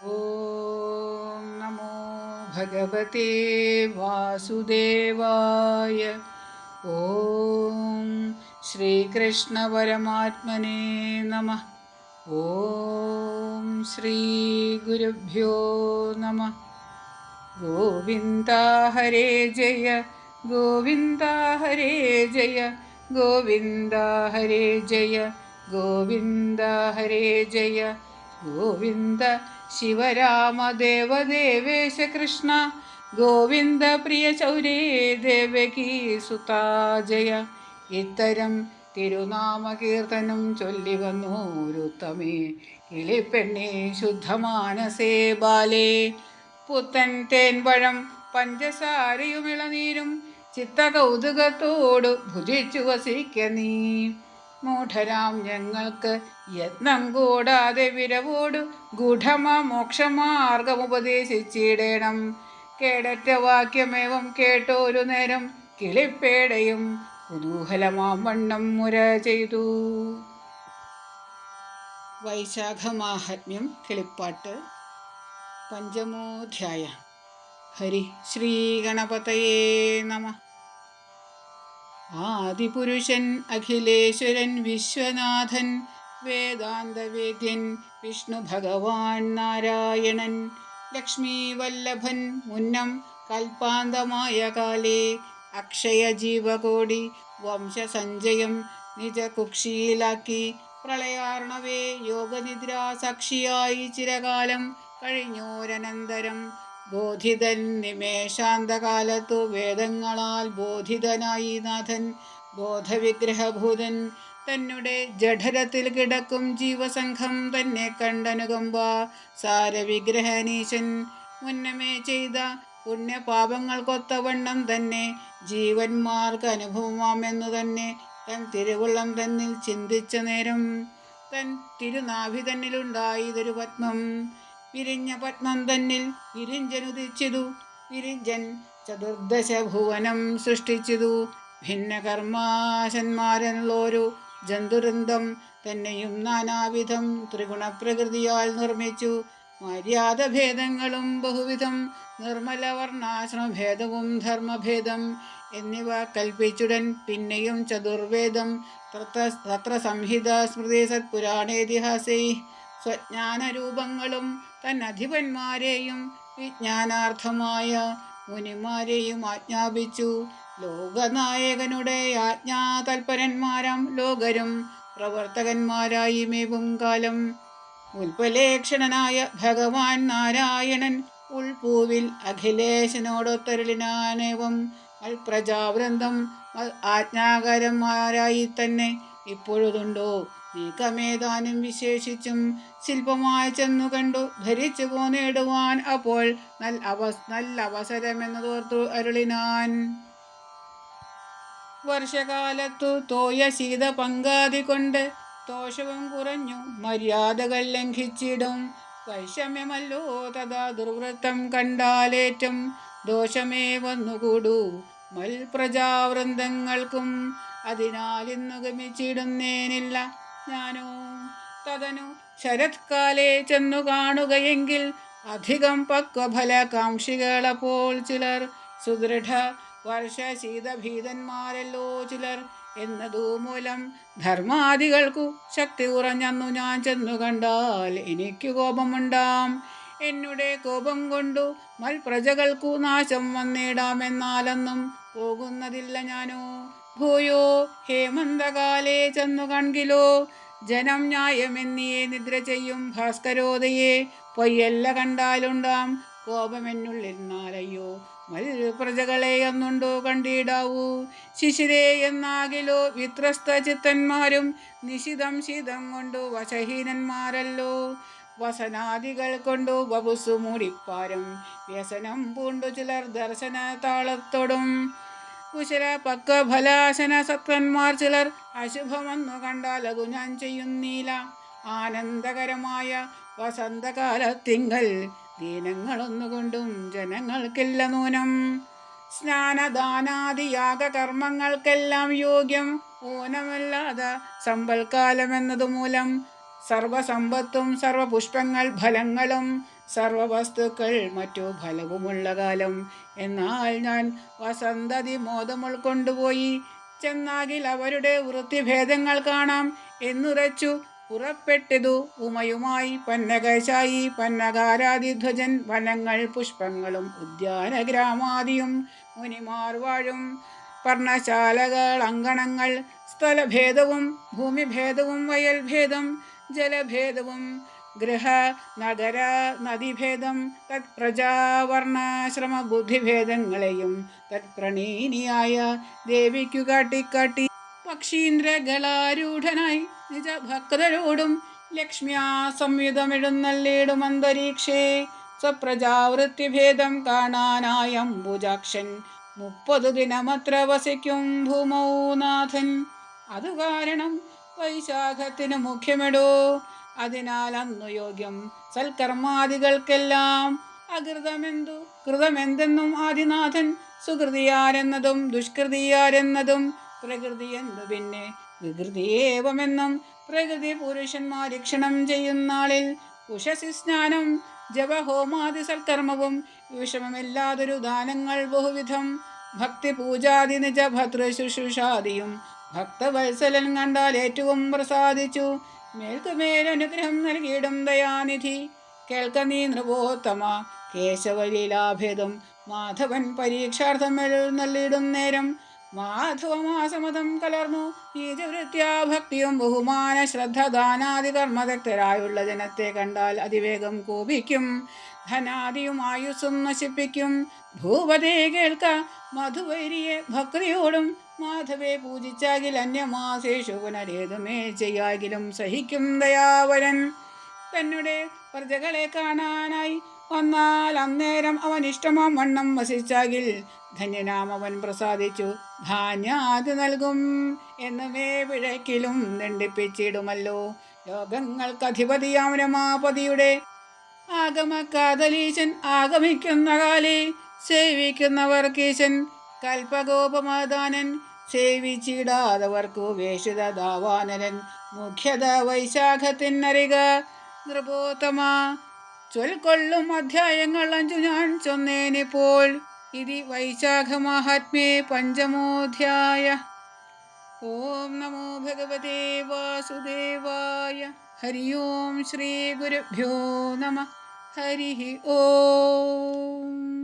ഓം നമോ ഭഗവതേ വാസുദേവായ. ഓം ശ്രീകൃഷ്ണ പരമാത്മനേ നമഃ. ഓം ശ്രീ ഗുരുഭ്യോ നമഃ. ഗോവിന്ദ ഹരേ ജയ ഗോവിന്ദ ഹരേ ജയ ഗോവിന്ദ ഹരേ ജയ ഗോവിന്ദ ഹരേ ജയ ഗോവിന്ദ ശിവരാമദേവ ദേവേശ കൃഷ്ണ ഗോവിന്ദ പ്രിയ ചൗരേ ദേവകീ സുതാ ജയ. ഇത്തരം തിരുനാമകീർത്തനം ചൊല്ലി വന്നോരുത്തമേ കിളിപ്പെണ്ണേ ശുദ്ധമാനസേ ബാലേ. പുത്തൻ തേൻപഴം പഞ്ചസാരയും ഇളനീരും ചിത്തകൗതുകത്തോടു ഭുജിച്ചു വസിക്ക നീ. മൂഢരാം ഞങ്ങൾക്ക് യത്നം കൂടാതെ വിരവോടു ഗൂഢമ മോക്ഷമാർഗമുപദേശിച്ചിടേണം. കേടറ്റ വാക്യമേവം കേട്ടോരു നേരം കിളിപ്പേടയും കുതൂഹലമാം വണ്ണം മുര ചെയ്തു. വൈശാഖമാഹാത്മ്യം കിളിപ്പാട്ട് പഞ്ചമോധ്യായ. ഹരി ശ്രീ ഗണപതയേ നമഃ. ആദിപുരുഷൻ അഖിലേശ്വരൻ വിശ്വനാഥൻ വേദാന്തവേദ്യൻ വിഷ്ണു ഭഗവാൻ നാരായണൻ ലക്ഷ്മീ വല്ലഭൻ മുന്നം കൽപ്പാന്തമായ കാലേ അക്ഷയ ജീവകോടി വംശസഞ്ചയം നിജകുക്ഷിയിലാക്കി പ്രളയാർണവേ യോഗനിദ്രാ സാക്ഷിയായി ചിരകാലം കഴിഞ്ഞോരനന്തരം ബോധിതൻ നിമേഷാന്തകാലത്തു വേദങ്ങളാൽ ബോധിതനായി നാഥൻ ബോധവിഗ്രഹഭൂതൻ തന്നെ ജഠരത്തിൽ കിടക്കും ജീവസംഘം തന്നെ കണ്ടനുകമ്പ സാരവിഗ്രഹനീശൻ മുന്നമേ ചെയ്ത പുണ്യപാപങ്ങൾക്കൊത്തവണ്ണം തന്നെ ജീവന്മാർക്ക് അനുഭവമാമെന്നു തന്നെ തൻ തിരുവുള്ളം തന്നിൽ ചിന്തിച്ച നേരം തൻ തിരുനാഭി തന്നിലുണ്ടായതൊരു പത്മം. വിരിഞ്ഞ പത്മം തന്നിൽ വിരിഞ്ചനുദിച്ചിതു. വിരിഞ്ചൻ ചതുർദശ ഭുവനം സൃഷ്ടിച്ചിതു. ഭിന്നകർമാശന്മാരെന്നുള്ളൊരു ജന്തുവൃന്ദം തന്നെയും നാനാവിധം ത്രിഗുണപ്രകൃതിയാൽ നിർമ്മിച്ചു. മര്യാദഭേദങ്ങളും ബഹുവിധം നിർമ്മലവർണ്ണാശ്രമഭേദവും ധർമ്മഭേദം എന്നിവ കൽപ്പിച്ചുടൻ പിന്നെയും ചതുർവേദം തത്ര സംഹിത സ്മൃതി സത്പുരാണേതിഹാസൈ സ്വജ്ഞാനരൂപങ്ങളും തന്നധിപന്മാരെയും വിജ്ഞാനാർത്ഥമായ മുനിമാരെയും ആജ്ഞാപിച്ചു. ലോകനായകനുടെ ആജ്ഞാതൽപരന്മാരാം ലോകരും പ്രവർത്തകന്മാരായി മേവും കാലം ഉൽപ്പലേക്ഷണനായ ഭഗവാൻ നാരായണൻ ഉൾപൂവിൽ അഖിലേശനോടൊത്തരുളിനാനേവം പ്രജാവൃന്ദം ആജ്ഞാകരന്മാരായി തന്നെ ഇപ്പോഴുതുണ്ടോ നീക്കമേതാനും വിശേഷിച്ചും ശില്പമായി ചെന്നു കണ്ടു ധരിച്ചു പോന്നിടുവാൻ അപ്പോൾ നല്ല അവസരമെന്നതോർത്തു അരുളിനാൻ. വർഷകാലത്തു തോയ ശീത പങ്കാതി കൊണ്ട് ദോഷവും കുറഞ്ഞു മര്യാദകൾ ലംഘിച്ചിടും. വൈഷമ്യമല്ലോ തഥാ ദുർവൃത്തം കണ്ടാലേറ്റം ദോഷമേ വന്നുകൂടൂ മൽപ്രജാവൃന്ദങ്ങൾക്കും. അതിനാൽ ഇന്നു ഗമിച്ചിടുന്നേനില്ല ഞാനോ. തതനു ശരത്കാലേ ചെന്നു കാണുകയെങ്കിൽ അധികം പക്വഫലകാംക്ഷികളപ്പോൾ ചിലർ സുദൃഢ വർഷശീതഭീതന്മാരല്ലോ ചിലർ എന്നതു മൂലം ധർമാദികൾക്കു ശക്തി കുറഞ്ഞന്നു ഞാൻ ചെന്നു കണ്ടാൽ എനിക്ക് കോപമുണ്ടാം. എന്നുടെ കോപം കൊണ്ടു മൽപ്രജകൾക്കു നാശം വന്നിടാമെന്നാലൊന്നും പോകുന്നതില്ല ഞാനോ. ഭൂയോ ഹേമന്തകാലേ ചെന്നു കൺകിലോ ജനം ന്യായമെന്നിയെ നിദ്ര ചെയ്യും ഭാസ്കരോദയെ പൊയ്യല്ല കണ്ടാലുണ്ടാം കോപമെന്നുള്ളിരുന്നാലയ്യോ മൽപ്രജകളെ ഒന്നുണ്ടോ കണ്ടിടാവൂ. ശിശിരേ എന്നാകിലോ വിത്രസ്ത ചിത്തന്മാരും നിശിതം ശീതം കൊണ്ടു വശഹീനന്മാരല്ലോ. വസനാദികൾ കൊണ്ടു വപുസു മൂടിപ്പാരും വ്യസനം പൂണ്ടു ചിലർ ദർശന താളത്തോടും. കുശല പക്വഫലാശന സത്വന്മാർ ചിലർ അശുഭമെന്നു കണ്ടാൽ അതു ഞാൻ ചെയ്യുന്നീല. ആനന്ദകരമായ വസന്തകാലത്തിങ്കൽ ദീനങ്ങളൊന്നുകൊണ്ടും ജനങ്ങൾക്കില്ല നൂനം. സ്നാനദാനാദി യാഗകർമ്മങ്ങൾക്കെല്ലാം യോഗ്യം ഊനമല്ലാതെ സമ്പൽക്കാലമെന്നതു മൂലം സർവസമ്പത്തും സർവപുഷ്പങ്ങൾ ഫലങ്ങളും സർവവസ്തുക്കൾ മറ്റു ഫലവുമുള്ള കാലം. എന്നാൽ ഞാൻ വസന്തതി മോദം ഉൾക്കൊണ്ടുപോയി ചെന്നാകിൽ അവരുടെ വൃത്തിഭേദങ്ങൾ കാണാം എന്നുറച്ചു പുറപ്പെട്ടതു ഉമയുമായി. പന്നകശായി പന്നകാരാതിധ്വജൻ വനങ്ങൾ പുഷ്പങ്ങളും ഉദ്യാന ഗ്രാമാദിയും മുനിമാർ വാഴും പർണശാലകൾ അങ്കണങ്ങൾ സ്ഥലഭേദവും ഭൂമിഭേദവും വയൽഭേദം ജലഭേദവും ഗൃഹ നഗര നദീഭേദം തത് പ്രജാവർണാശ്രമ ബുദ്ധിഭേദങ്ങളെയും തത് പ്രണീനിയായ ദേവിക്കു കാട്ടിക്കാട്ടി പക്ഷീന്ദ്രഗളാരൂഢനായി നിജഭക്തരോടും ലക്ഷ്മ്യാ സംയുതമെഴുന്നള്ളിടും അന്തരീക്ഷേ സ്വപ്രജാവൃത്തിഭേദം കാണാനായ അംബുജാക്ഷൻ 30 ദിനമത്ര വസിക്കും ഭൂമൗ നാഥൻ. അതു കാരണം വൈശാഖത്തിനു മുഖ്യമെടോ. അതിനാൽ അന്നു യോഗ്യം സൽക്കർമാദികൾക്കെല്ലാം അകൃതമെന്തു കൃതമെന്തെന്നും ആദിനാഥൻ സുകൃതിയാരെന്നതും ദുഷ്കൃതിയാരെന്നതും പ്രകൃതിയെന്നു പിന്നെ വികൃതിയേവമെന്നും പ്രകൃതി പുരുഷന്മാരീക്ഷണം ചെയ്യുന്നാളിൽ ഉഷസി സ്നാനം ജപഹോമാദി സൽക്കർമ്മവും വിഷമമില്ലാതൊരു ദാനങ്ങൾ ബഹുവിധം ഭക്തി പൂജാതി നിജ ഭദ്രശുശ്രൂഷാദിയും ഭക്തവത്സലൻ കണ്ടാൽ ഏറ്റവും പ്രസാദിച്ചു മേൽക്കുമേലനുഗ്രഹം നൽകിയിടും ദയാനിധി. കേൾക്ക നീ നൃപോത്തമ കേശവലീലാഭേദം മാധവൻ പരീക്ഷാർത്ഥം എഴുന്നള്ളിടും നേരം മാധവമാസമതം കലർന്നു നീചവൃത്യാ ഭക്തിയും ബഹുമാന ശ്രദ്ധ ദാനാദി കർമ്മദക്തരായുള്ള ജനത്തെ കണ്ടാൽ അതിവേഗം കോപിക്കും. ധനാദിയും ആയുസ്സും നശിപ്പിക്കും. ഭൂപതേ കേൾക്ക മധുവൈരിയെ ഭക്തിയോടും മാധവെ പൂജിച്ചാകിൽ അന്യമാസേഷു പുനരേതുമേ ചെയ്യാകിലും സഹിക്കും ദയാവരൻ. തന്നെ പ്രജകളെ കാണാനായി വന്നാൽ അന്നേരം അവൻ ഇഷ്ടമാം വണ്ണം വസിച്ചാകിൽ ധന്യനാം അവൻ പ്രസാദിച്ചു ധാന്യാത് നൽകും എന്നുമേ പിഴക്കിലും ദണ്ഡിപ്പിച്ചിടുമല്ലോ. ലോകങ്ങൾക്കധിപതിയാം രമാപതിയുടെ ആഗമകാതലീശൻ ആഗമിക്കുന്ന കാലേ സേവിക്കുന്നവർക്കീശൻ കൽപകോപമദാനൻ സേവിച്ചിടാതവർക്കു വേഷിത ദാവാനരൻ. മുഖ്യത വൈശാഖത്തിനറിക നൃപോത്തമ. ചൊൽക്കൊള്ളും അധ്യായങ്ങൾ 5 ഞാൻ ചൊന്നേനിപ്പോൾ. ഇതി വൈശാഖ മഹാത്മ്യേ പഞ്ചമോധ്യായ. ഓം നമോ ഭഗവതേ വാസുദേവായ. ഹരി ഓം ശ്രീ ഗുരുഭ്യോ നമഃ. ഹരി ഓം.